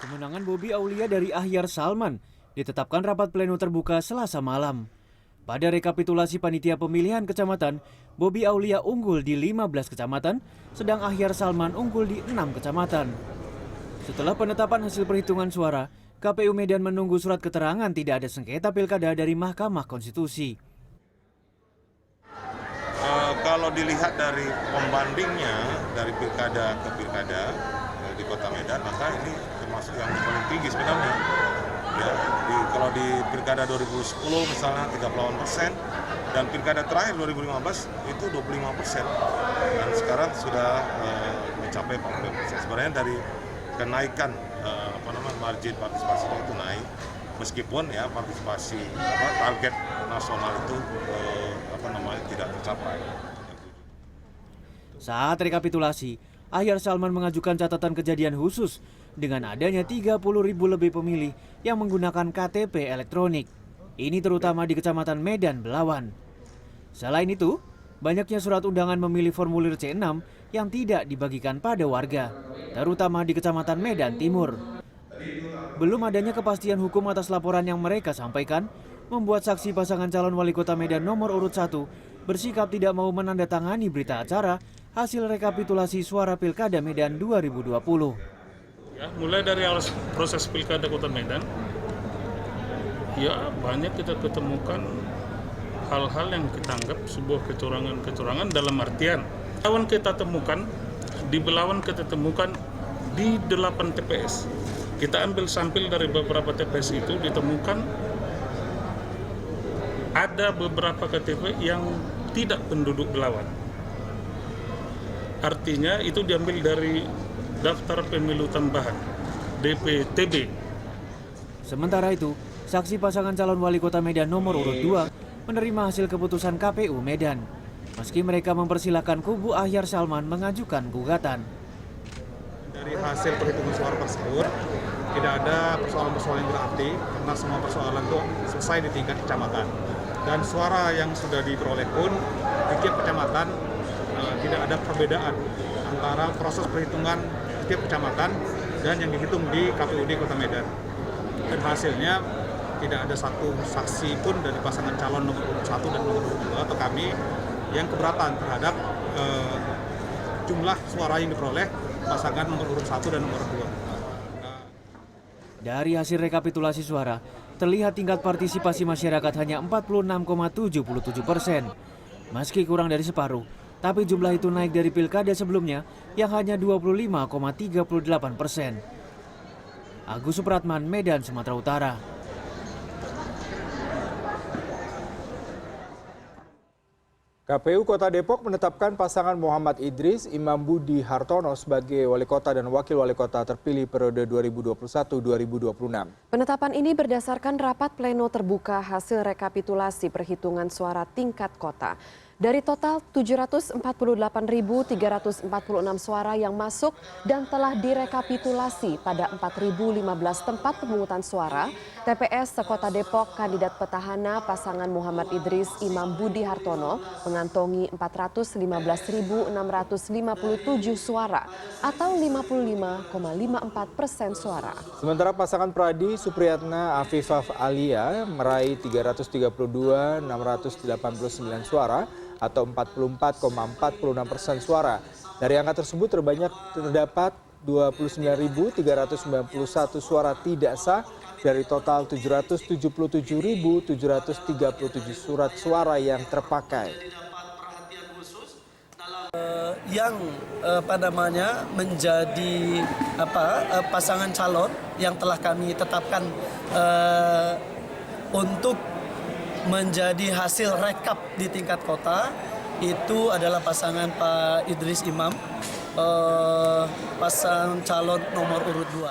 Kemenangan Bobi Aulia dari Ahyar Salman ditetapkan rapat pleno terbuka Selasa malam. Pada rekapitulasi panitia pemilihan kecamatan, Bobi Aulia unggul di 15 kecamatan, sedang Ahyar Salman unggul di 6 kecamatan. Setelah penetapan hasil perhitungan suara, KPU Medan menunggu surat keterangan tidak ada sengketa pilkada dari Mahkamah Konstitusi. Kalau dilihat dari pembandingnya dari pilkada ke pilkada di Kota Medan, maka ini termasuk yang paling tinggi sebenarnya. Ya, kalau di pilkada 2010 misalnya 38% dan pilkada terakhir 2015 itu 25%, dan sekarang sudah mencapai 40%. Sebenarnya dari kenaikan margin partisipasi itu naik, meskipun ya partisipasi target nasional itu tidak tercapai. Saat rekapitulasi, Ahyar Salman mengajukan catatan kejadian khusus dengan adanya 30.000 lebih pemilih yang menggunakan KTP elektronik. Ini terutama di Kecamatan Medan Belawan. Selain itu, banyaknya surat undangan memilih formulir C6 yang tidak dibagikan pada warga, terutama di Kecamatan Medan Timur. Belum adanya kepastian hukum atas laporan yang mereka sampaikan, membuat saksi pasangan calon wali kota Medan nomor urut 1 bersikap tidak mau menandatangani berita acara hasil rekapitulasi suara Pilkada Medan 2020. Ya, mulai dari awal proses Pilkada Kota Medan, ya banyak kita ketemukan hal-hal yang kita anggap sebuah kecurangan dalam artian Belawan kita temukan, di Belawan kita temukan di 8 TPS. Kita ambil sampel dari beberapa TPS itu, ditemukan ada beberapa KTP yang tidak penduduk Belawan. Artinya itu diambil dari daftar pemilu tambahan DPTB. Sementara itu, saksi pasangan calon wali kota Medan nomor urut 2 menerima hasil keputusan KPU Medan. Meski mereka mempersilahkan kubu Ahyar Salman mengajukan gugatan. Dari hasil perhitungan suara tersebut, tidak ada persoalan-persoalan yang berarti karena semua persoalan itu selesai di tingkat kecamatan. Dan suara yang sudah diperoleh pun di tiap kecamatan tidak ada perbedaan antara proses perhitungan di tiap kecamatan dan yang dihitung di KPUD Kota Medan. Dan hasilnya tidak ada satu saksi pun dari pasangan calon nomor urut 1 dan nomor urut 2 atau kami yang keberatan terhadap jumlah suara yang diperoleh pasangan nomor urut 1 dan nomor 2. Dari hasil rekapitulasi suara, terlihat tingkat partisipasi masyarakat hanya 46,77%. Meski kurang dari separuh, tapi jumlah itu naik dari pilkada sebelumnya yang hanya 25,38%. Agus Supratman, Medan, Sumatera Utara. KPU Kota Depok menetapkan pasangan Muhammad Idris Imam Budi Hartono sebagai wali kota dan wakil wali kota terpilih periode 2021-2026. Penetapan ini berdasarkan rapat pleno terbuka hasil rekapitulasi perhitungan suara tingkat kota. Dari total 748.346 suara yang masuk dan telah direkapitulasi pada 4.015 tempat pemungutan suara, TPS sekota Depok kandidat petahana pasangan Muhammad Idris Imam Budi Hartono mengantongi 415.657 suara atau 55,54% suara. Sementara pasangan Pradi Supriyatna Afifah Alia meraih 332.689 suara atau 44,46% suara. Dari angka tersebut terdapat 29.391 suara tidak sah dari total 777.737 surat suara yang terpakai. Yang menjadi pasangan calon yang telah kami tetapkan untuk menjadi hasil rekap di tingkat kota itu adalah pasangan Pak Idris Imam, pasangan calon nomor urut 2.